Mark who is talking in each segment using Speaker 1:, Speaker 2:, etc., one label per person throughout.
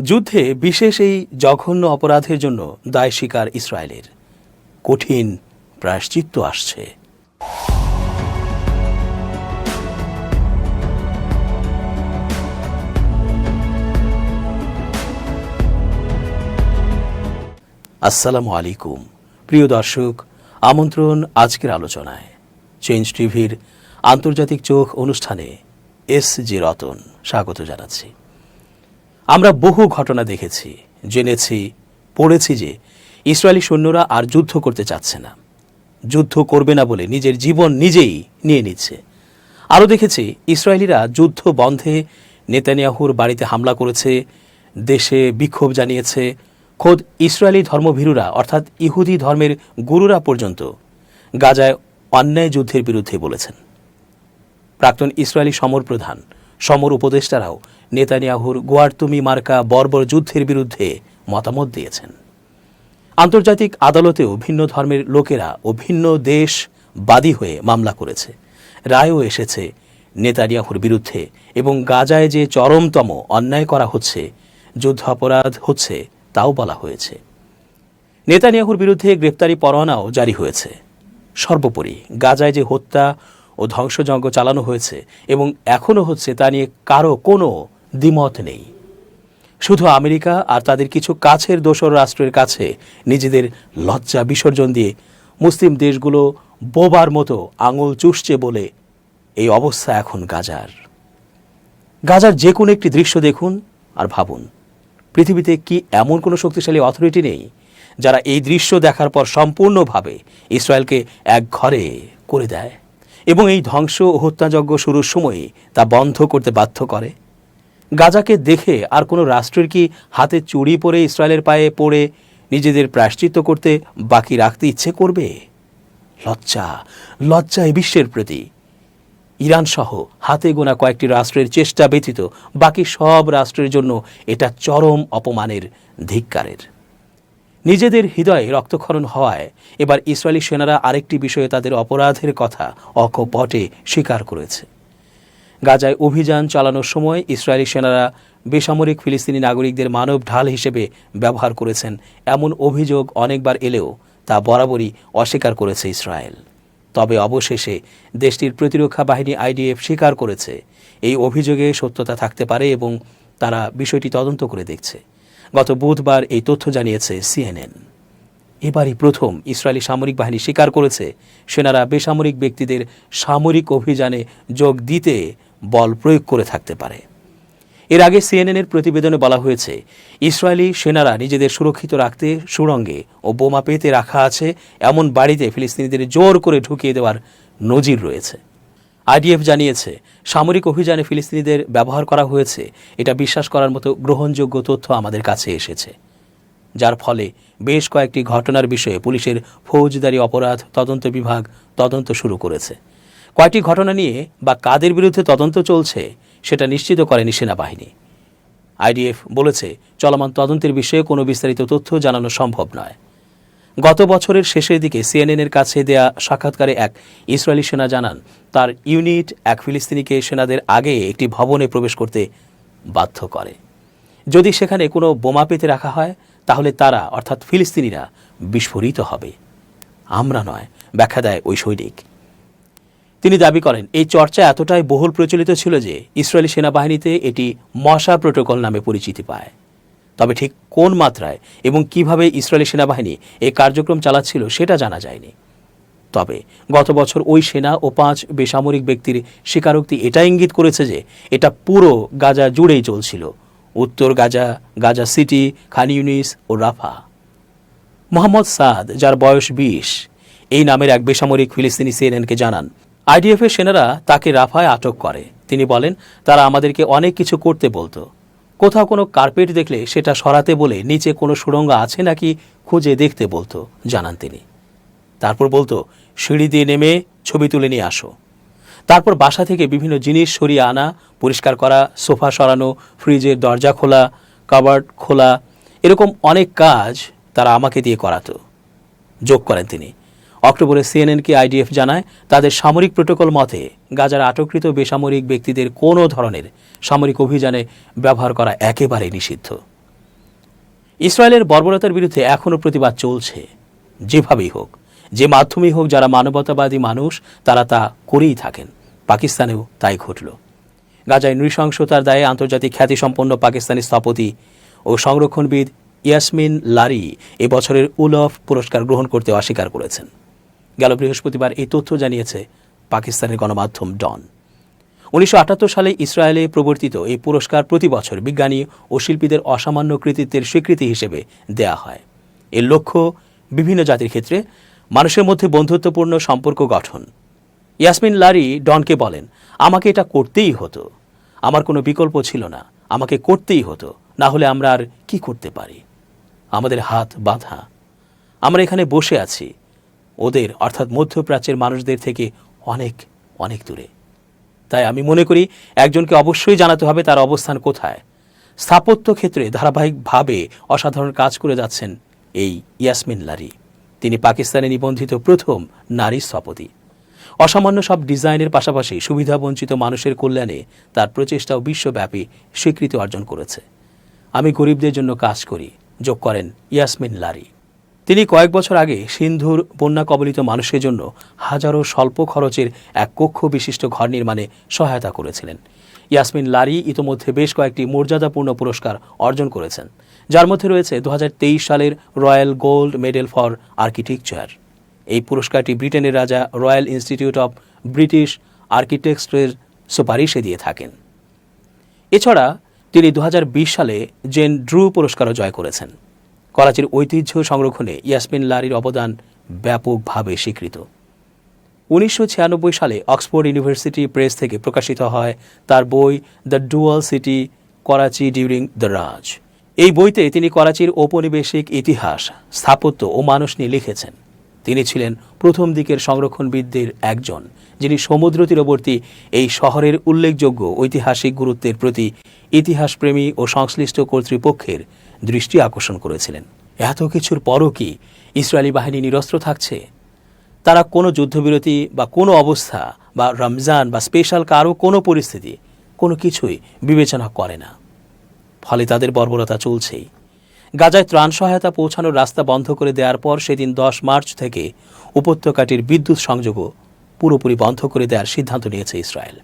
Speaker 1: যুদ্ধে বিশেষ এই জঘন্য অপরাধের জন্য দায় স্বীকার ইসরায়েলের। কঠিন প্রায়শ্চিত্ত আসছে। আসসালামু আলাইকুম প্রিয় দর্শক, আমন্ত্রণ আজকের আলোচনায়। চেঞ্জ টিভির আন্তর্জাতিক চোখ অনুষ্ঠানে এস.জি. রতন স্বাগত জানাচ্ছি। আমরা বহু ঘটনা দেখেছি, জেনেছি, পড়েছি যে ইসরায়েলি সৈন্যরা আর যুদ্ধ করতে চাচ্ছে না, যুদ্ধ করবে না বলে নিজের জীবন নিজেই নিয়ে নিচ্ছে। আরও দেখেছি ইসরায়েলিরা যুদ্ধ বন্ধে নেতানিয়াহুর বাড়িতে হামলা করেছে, দেশে বিক্ষোভ জানিয়েছে। খোদ ইসরায়েলি ধর্মভীরুরা অর্থাৎ ইহুদি ধর্মের গুরুরা পর্যন্ত গাজায় অন্যায় যুদ্ধের বিরুদ্ধে বলেছেন। প্রাক্তন ইসরায়েলি সমরপ্রধান, সমর উপদেষ্টারাও নেতানিয়াহুর গোয়ার্তুমি মার্কা বর্বর যুদ্ধের বিরুদ্ধে মতামত দিয়েছেন। আন্তর্জাতিক আদালতেও ভিন্ন ধর্মের লোকেরা ও ভিন্ন দেশ বাদী হয়ে মামলা করেছে। রায়ও এসেছে নেতানিয়াহুর বিরুদ্ধে এবং গাজায় যে চরমতম অন্যায় করা হচ্ছে, যুদ্ধাপরাধ হচ্ছে, তাও বলা হয়েছে। নেতানিয়াহুর বিরুদ্ধে গ্রেপ্তারি পরোয়ানাও জারি হয়েছে। সর্বোপরি গাজায় যে হত্যা ও ধ্বংসযজ্ঞ চালানো হয়েছে এবং এখনও হচ্ছে তা নিয়ে কারো কোনো দ্বিমত নেই। শুধু আমেরিকা আর তাদের কিছু কাছের দোসর রাষ্ট্রের কাছে নিজেদের লজ্জা বিসর্জন দিয়ে মুসলিম দেশগুলো বোবার মতো আঙুল চুষছে বলে এই অবস্থা এখন গাজার। গাজার যে কোনো একটি দৃশ্য দেখুন আর ভাবুন, পৃথিবীতে কি এমন কোনো শক্তিশালী অথরিটি নেই যারা এই দৃশ্য দেখার পর সম্পূর্ণভাবে ইসরায়েলকে এক ঘরে করে দেয় এবং এই ধ্বংস ও হত্যাযজ্ঞ শুরুর সময়ই তা বন্ধ করতে বাধ্য করে? গাজাকে দেখে আর কোনো রাষ্ট্রের কি হাতে চুড়ি পরে ইসরায়েলের পায়ে পড়ে নিজেদের প্রায়শ্চিত্ত করতে বাকি রাখতে ইচ্ছে করবে? লজ্জা, লজ্জা এই বিশ্বের প্রতি। ইরান সহ হাতে গোনা কয়েকটি রাষ্ট্রের চেষ্টা ব্যতীত বাকি সব রাষ্ট্রের জন্য এটা চরম অপমানের, ধিক্কারের। নিজেদের হৃদয়ে রক্তক্ষরণ হওয়ায় এবার ইসরায়েলি সেনারা আরেকটি বিষয়ে তাদের অপরাধের কথা অকপটে স্বীকার করেছে। গাজায় অভিযান চালানোর সময় ইসরায়েলি সেনারা বেসামরিক ফিলিস্তিনি নাগরিকদের মানব ঢাল হিসেবে ব্যবহার করেছেন, এমন অভিযোগ অনেকবার এলেও তা বরাবরই অস্বীকার করেছে ইসরায়েল। তবে অবশেষে দেশটির প্রতিরক্ষা বাহিনী আইডিএফ স্বীকার করেছে এই অভিযোগে সত্যতা থাকতে পারে এবং তারা বিষয়টি তদন্ত করে দেখছে। গত বুধবার এই তথ্য জানিয়েছে CNN। এবারই প্রথম ইসরায়েলি সামরিক বাহিনী স্বীকার করেছে সেনারা বেসামরিক ব্যক্তিদের সামরিক অভিযানে যোগ দিতে বল প্রয়োগ করে থাকতে পারে। এর আগে CNN-এর প্রতিবেদনে বলা হয়েছে ইসরায়েলি সেনারা নিজেদের সুরক্ষিত রাখতে সুড়ঙ্গে ও বোমা পেতে রাখা আছে এমন বাড়িতে ফিলিস্তিনিদের জোর করে ঢুকিয়ে দেওয়ার নজির রয়েছে। আইডিএফ জানিয়েছে সামরিক অভিযানে ফিলিস্তিনিদের ব্যবহার করা হয়েছে, এটা বিশ্বাস করার মতো গ্রহণযোগ্য তথ্য আমাদের কাছে এসেছে, যার ফলে বেশ কয়েকটি ঘটনার বিষয়ে পুলিশের ফৌজদারি অপরাধ তদন্ত বিভাগ তদন্ত শুরু করেছে। কয়েকটি ঘটনা নিয়ে বা কাদের বিরুদ্ধে তদন্ত চলছে সেটা নিশ্চিত করেনি সেনাবাহিনী। আইডিএফ বলেছে চলমান তদন্তের বিষয়ে কোনো বিস্তারিত তথ্য জানানো সম্ভব নয়। গত বছরের শেষের দিকে CNN-এর কাছে দেয়া সাক্ষাৎকারে এক ইসরায়েলি সেনা জানান তার ইউনিট এক ফিলিস্তিনিকে সেনাদের আগে একটি ভবনে প্রবেশ করতে বাধ্য করে। যদি সেখানে কোনো বোমা পেতে রাখা হয় তাহলে তারা অর্থাৎ ফিলিস্তিনিরা বিস্ফোরিত হবে, আমরা নয়, ব্যাখ্যা দেয় ওই সৈনিক। তিনি দাবি করেন এই চর্চা এতটাই বহুল প্রচলিত ছিল যে ইসরায়েলি সেনাবাহিনীতে এটি মশা প্রোটোকল নামে পরিচিতি পায়। তবে ঠিক কোন মাত্রায় এবং কিভাবে ইসরায়েলি সেনাবাহিনী এই কার্যক্রম চালাচ্ছিল সেটা জানা যায়নি। তবে গত বছর ওই সেনা ও 5 বেসামরিক ব্যক্তির স্বীকারোক্তি এটা ইঙ্গিত করেছে যে এটা পুরো গাজা জুড়েই চলছিল, উত্তর গাজা, গাজা সিটি, খান ইউনিস ও রাফা। মোহাম্মদ সাদ, যার বয়স 20, এই নামের এক বেসামরিক ফিলিস্তিনি CNN-কে জানান আইডিএফের সেনারা তাকে রাফায় আটক করে। তিনি বলেন তারা আমাদেরকে অনেক কিছু করতে বলতো, কোথাও কোনো কার্পেট দেখলে সেটা সরাতে বলে নিচে কোনো সুড়ঙ্গ আছে নাকি খুঁজে দেখতে বলতো, জানান তিনি। তারপর বলতো সিঁড়ি দিয়ে নেমে ছবি তুলে নিয়ে আসো। তারপর বাসা থেকে বিভিন্ন জিনিস সরিয়ে আনা, পরিষ্কার করা, সোফা সরানো, ফ্রিজের দরজা খোলা, কাবার্ড খোলা, এরকম অনেক কাজ তারা আমাকে দিয়ে করাতো, যোগ করেন তিনি। অক্টোবরে CNN-কে আইডিএফ জানায় তাদের সামরিক প্রোটোকল মতে গাজার আটককৃত বেসামরিক ব্যক্তিদের কোনো ধরনের সামরিক অভিযানে ব্যবহার করা একেবারে নিষিদ্ধ। ইসরায়েলের বর্বরতার বিরুদ্ধে এখনও প্রতিবাদ চলছে। যেভাবেই হোক, যে মাধ্যমেই হোক, যারা মানবতাবাদী মানুষ তারা তা করেই থাকেন। পাকিস্তানেও তাই ঘটল। গাজায় নৃশংসতার দায়ে আন্তর্জাতিক খ্যাতিসম্পন্ন পাকিস্তানি স্থপতি ও সংরক্ষণবিদ ইয়াসমিন লারি এবছরের উলফ পুরস্কার গ্রহণ করতে অস্বীকার করেছেন। গেল বৃহস্পতিবার এই তথ্য জানিয়েছে পাকিস্তানের গণমাধ্যম ডন। 1978 সালে ইসরায়েলে প্রবর্তিত এই পুরস্কার প্রতি বছর বিজ্ঞানী ও শিল্পীদের অসামান্য কৃতিত্বের স্বীকৃতি হিসেবে দেয়া হয়। এর লক্ষ্য বিভিন্ন জাতির ক্ষেত্রে মানুষের মধ্যে বন্ধুত্বপূর্ণ সম্পর্ক গঠন। ইয়াসমিন লারি ডনকে বলেন, আমাকে এটা করতেই হতো, আমার কোনো বিকল্প ছিল না, আমাকে করতেই হতো, না হলে আমরা আর কি করতে পারি? আমাদের হাত বাঁধা, আমরা এখানে বসে আছি ওদের অর্থাৎ মধ্যপ্রাচ্যের মানুষদের থেকে অনেক অনেক দূরে। তাই আমি মনে করি একজনকে অবশ্যই জানাতে হবে তার অবস্থান কোথায়। স্থাপত্য ক্ষেত্রে ধারাবাহিকভাবে অসাধারণ কাজ করে যাচ্ছেন এই ইয়াসমিন লারি। তিনি পাকিস্তানে নিবন্ধিত প্রথম নারী স্থপতি। অসামান্য সব ডিজাইনের পাশাপাশি সুবিধাবঞ্চিত মানুষের কল্যাণে তার প্রচেষ্টাও বিশ্বব্যাপী স্বীকৃতি অর্জন করেছে। আমি গরিবদের জন্য কাজ করি, যোগ করেন ইয়াসমিন লারি। তিনি কয়েক বছর আগে সিন্ধুর বন্যা কবলিত মানুষের জন্য হাজারো স্বল্প খরচের এক কক্ষ বিশিষ্ট ঘর নির্মাণে সহায়তা করেছিলেন। ইয়াসমিন লারি ইতোমধ্যে বেশ কয়েকটি মর্যাদাপূর্ণ পুরস্কার অর্জন করেছেন, যার মধ্যে রয়েছে 2023 সালের royal gold medal for architecture. এই পুরস্কারটি ব্রিটেনের রাজা রয়্যাল ইনস্টিটিউট অব ব্রিটিশ আর্কিটেক্টসের সুপারিশে দিয়ে থাকেন। এছাড়া তিনি 2020 সালে জেন ড্রু পুরস্কারও জয় করেছেন। করাচির ঐতিহ্য সংরক্ষণে ইয়াসমিন লারির অবদান ব্যাপকভাবে স্বীকৃত। 1996 সালে অক্সফোর্ড ইউনিভার্সিটি প্রেস থেকে প্রকাশিত হয় তার বই the dual city, Karachi during the Raj. এই বইতে তিনি করাচির ঔপনিবেশিক ইতিহাস, স্থাপত্য ও মানুষ নিয়ে লিখেছেন। তিনি ছিলেন প্রথম দিকের সংরক্ষণবিদদের একজন, যিনি সমুদ্র তীরবর্তী এই শহরের উল্লেখযোগ্য ঐতিহাসিক গুরুত্বের প্রতি ইতিহাসপ্রেমী ও সংশ্লিষ্ট কর্তৃপক্ষের দৃষ্টি আকর্ষণ করেছিলেন। এত কিছুর পরও কি ইসরায়েলি বাহিনী নিরস্ত্র থাকছে? তারা কোনো যুদ্ধবিরতি বা কোনো অবস্থা বা রমজান বা স্পেশাল কারো কোনো পরিস্থিতি কোনো কিছুই বিবেচনা করে না। ফলে তাদের বর্বরতা চলছেই। গাজায় ত্রাণ সহায়তা পৌঁছানোর রাস্তা বন্ধ করে দেওয়ার পর সেদিন 10 মার্চ থেকে উপত্যকাটির বিদ্যুৎ সংযোগও পুরোপুরি বন্ধ করে দেওয়ার সিদ্ধান্ত নিয়েছে ইসরায়েল।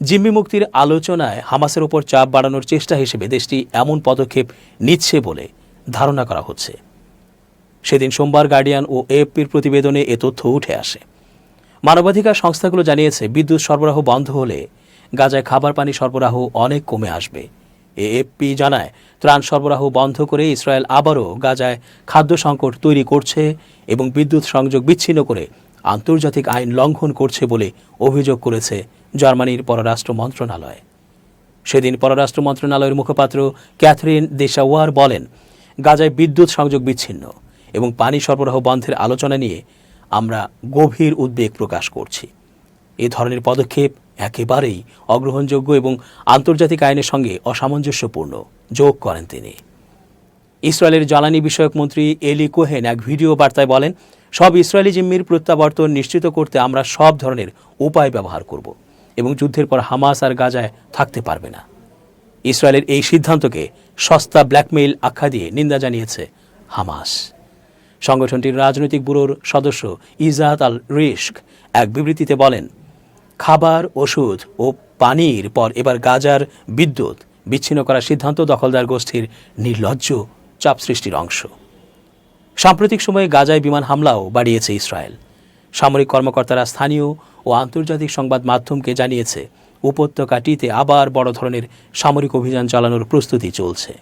Speaker 1: জিম্মি মুক্তির আলোচনায় হামাসের ওপর চাপ বাড়ানোর চেষ্টা হিসেবে দেশটি এমন পদক্ষেপ নিচ্ছে বলে ধারণা করা হচ্ছে। সেদিন সোমবার গার্ডিয়ান ও এএফপির প্রতিবেদনে এ তথ্য উঠে আসে। মানবাধিকার সংস্থাগুলো জানিয়েছে বিদ্যুৎ সরবরাহ বন্ধ হলে গাজায় খাবার পানি সরবরাহ অনেক কমে আসবে। এএফপি জানায়, ত্রাণ সরবরাহ বন্ধ করে ইসরায়েল আবারও গাজায় খাদ্য সংকট তৈরি করছে এবং বিদ্যুৎ সংযোগ বিচ্ছিন্ন করে আন্তর্জাতিক আইন লঙ্ঘন করছে বলে অভিযোগ করেছে জার্মানির পররাষ্ট্র মন্ত্রণালয়। সেদিন পররাষ্ট্র মন্ত্রণালয়ের মুখপাত্র ক্যাথরিন দেশাওয়ার বলেন, গাজায় বিদ্যুৎ সংযোগ বিচ্ছিন্ন এবং পানি সরবরাহ বন্ধের আলোচনা নিয়ে আমরা গভীর উদ্বেগ প্রকাশ করছি। এ ধরনের পদক্ষেপ একেবারেই অগ্রহণযোগ্য এবং আন্তর্জাতিক আইনের সঙ্গে অসামঞ্জস্যপূর্ণ, যোগ করেন তিনি। ইসরায়েলের জ্বালানি বিষয়ক মন্ত্রী এলি কোহেন এক ভিডিও বার্তায় বলেন, সব ইসরায়েলি জিম্মির প্রত্যাবর্তন নিশ্চিত করতে আমরা সব ধরনের উপায় ব্যবহার করব এবং যুদ্ধের পর হামাস আর গাজায় থাকতে পারবে না। ইসরায়েলের এই সিদ্ধান্তকে সস্তা ব্ল্যাকমেইল আখ্যা দিয়ে নিন্দা জানিয়েছে হামাস। সংগঠনটির রাজনৈতিক ব্যুরোর সদস্য ইজাত আল রিস্ক এক বিবৃতিতে বলেন, খাবার, ওষুধ ও পানির পর এবার গাজার বিদ্যুৎ বিচ্ছিন্ন করার সিদ্ধান্ত দখলদার গোষ্ঠীর নির্লজ্জ চাপ সৃষ্টির অংশ। সাম্প্রতিক সময়ে গাজায় বিমান হামলাও বাড়িয়েছে ইসরায়েল। সামরিক কর্মকর্তারা স্থানীয় ও আন্তর্জাতিক সংবাদ মাধ্যমকে জানিয়েছে, উপত্যকাটিতে আবার বড় ধরনের সামরিক অভিযান চালানোর প্রস্তুতি চলছে।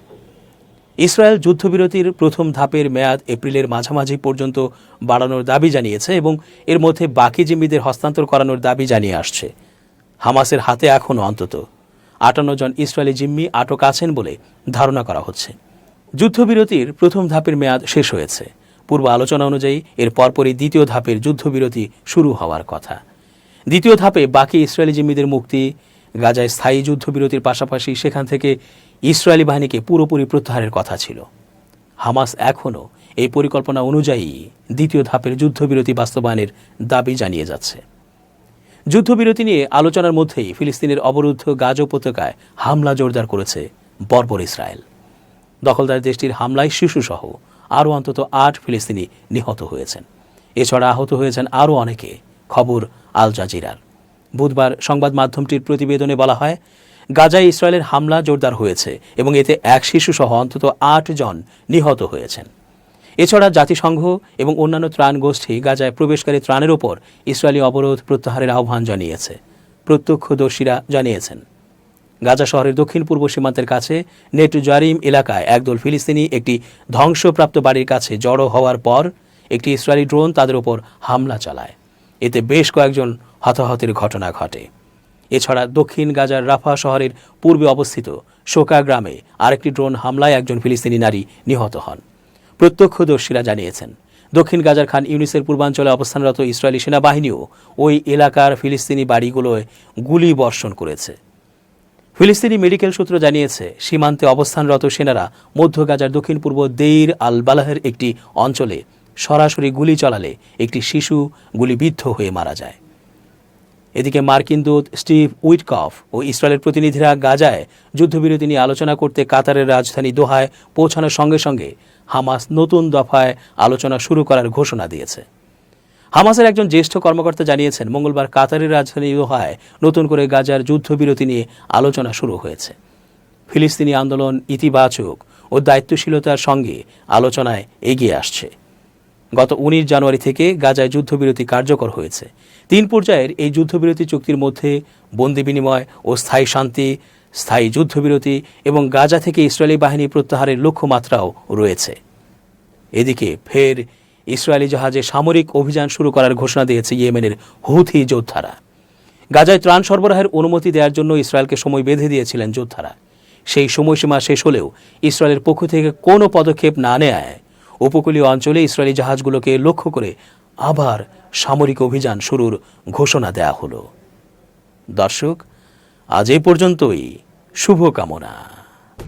Speaker 1: ইসরায়েল যুদ্ধবিরতির প্রথম ধাপের মেয়াদ এপ্রিলের মাঝামাঝি পর্যন্ত বাড়ানোর দাবি জানিয়েছে এবং এর মধ্যে বাকি জিম্মিদের হস্তান্তর করানোর দাবি জানিয়ে আসছে। হামাসের হাতে এখনও অন্তত 58 জন ইসরায়েলি জিম্মি আটক আছেন বলে ধারণা করা হচ্ছে। যুদ্ধবিরতির প্রথম ধাপের মেয়াদ শেষ হয়েছে। পূর্ব আলোচনা অনুযায়ী এর পরপরই দ্বিতীয় ধাপের যুদ্ধবিরতি শুরু হওয়ার কথা। দ্বিতীয় ধাপে বাকি ইসরায়েলি জিম্মিদের মুক্তি, গাজায় স্থায়ী যুদ্ধবিরতির পাশাপাশি সেখান থেকে ইসরায়েলি বাহিনীকে পুরোপুরি প্রত্যাহারের কথা ছিল। হামাস এখনও এই পরিকল্পনা অনুযায়ী দ্বিতীয় ধাপের যুদ্ধবিরতি বাস্তবায়নের দাবি জানিয়ে যাচ্ছে। যুদ্ধবিরতি নিয়ে আলোচনার মধ্যেই ফিলিস্তিনের অবরুদ্ধ গাজা উপত্যকায় হামলা জোরদার করেছে বর্বর ইসরায়েল। দখলদার দেশটির হামলায় শিশুসহ আরও অন্তত ৮ ফিলিস্তিনি নিহত হয়েছেন। এছাড়া আহত হয়েছেন আরও অনেকে। খবর আল জাজিরার। বুধবার সংবাদ মাধ্যমটির প্রতিবেদনে বলা হয়, গাজায় ইসরায়েলের হামলা জোরদার হয়েছে এবং এতে এক শিশুসহ অন্তত ৮ জন নিহত হয়েছেন। এছাড়া জাতিসংঘ এবং অন্যান্য ত্রাণ গোষ্ঠী গাজায় প্রবেশকারী ত্রাণের ওপর ইসরায়েলি অবরোধ প্রত্যাহারের আহ্বান জানিয়েছে। প্রত্যক্ষদর্শীরা জানিয়েছেন, গাজা শহরের দক্ষিণ পূর্ব সীমান্তের কাছে নেট জারিম এলাকায় একদল ফিলিস্তিনি একটি ধ্বংসপ্রাপ্ত বাড়ির কাছে জড়ো হওয়ার পর একটি ইসরায়েলি ড্রোন তাদের ওপর হামলা চালায়। এতে বেশ কয়েকজন হতাহতের ঘটনা ঘটে। এছাড়া দক্ষিণ গাজার রাফা শহরের পূর্বে অবস্থিত শোকা গ্রামে আরেকটি ড্রোন হামলায় একজন ফিলিস্তিনি নারী নিহত হন। প্রত্যক্ষদর্শীরা জানিয়েছেন, দক্ষিণ গাজার খান ইউনিসের পূর্বাঞ্চলে অবস্থানরত ইসরায়েলি সেনাবাহিনীও ওই এলাকার ফিলিস্তিনি বাড়িগুলোয় গুলি বর্ষণ করেছে। ফিলিস্তিনি মেডিকেল সূত্র জানিয়েছে, সীমান্তে অবস্থানরত সেনারা মধ্য গাজার দক্ষিণ পূর্ব দেইর আল বালাহের একটি অঞ্চলে সরাসরি গুলি চালালে একটি শিশু গুলিবিদ্ধ হয়ে মারা যায়। এদিকে মার্কিন দূত স্টিভ উইটকফ ও ইসরায়েলের প্রতিনিধিরা গাজায় যুদ্ধবিরতি নিয়ে আলোচনা করতে কাতারের রাজধানী দোহায় পৌঁছানোর সঙ্গে সঙ্গে হামাস নতুন দফায় আলোচনা শুরু করার ঘোষণা দিয়েছে। হামাসের একজন জ্যেষ্ঠ কর্মকর্তা জানিয়েছেন, মঙ্গলবার কাতারের রাজধানী দোহায় নতুন করে গাজার যুদ্ধবিরতি নিয়ে আলোচনা শুরু হয়েছে। ফিলিস্তিনি আন্দোলন ইতিবাচক ও দায়িত্বশীলতার সঙ্গে আলোচনায় এগিয়ে আসছে। গত 19 জানুয়ারি থেকে গাজায় যুদ্ধবিরতি কার্যকর হয়েছে। 3 পর্যায়ের এই যুদ্ধবিরতি চুক্তির মধ্যে বন্দি বিনিময় ও স্থায়ী শান্তি, স্থায়ী যুদ্ধবিরতি এবং গাজা থেকে ইসরায়েলি বাহিনী প্রত্যাহারের লক্ষ্যমাত্রাও রয়েছে। এদিকে ফের ইসরায়েলি জাহাজে সামরিক অভিযান শুরু করার ঘোষণা দিয়েছে ইয়েমেনের হুথি যোদ্ধারা। গাজায় ত্রাণ সরবরাহের অনুমতি দেওয়ার জন্য ইসরায়েলকে সময় বেঁধে দিয়েছিলেন যোদ্ধারা। সেই সময়সীমা শেষ হলেও ইসরায়েলের পক্ষ থেকে কোনো পদক্ষেপ না নেয় উপকূলীয় অঞ্চলে ইসরায়েলি জাহাজগুলোকে লক্ষ্য করে আবার সামরিক অভিযান শুরুর ঘোষণা দেয়া হলো। দর্শক, আজ এই পর্যন্তই। শুভকামনা।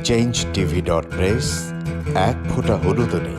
Speaker 2: change tv.press এক ফোঁটা হলুদ নেই।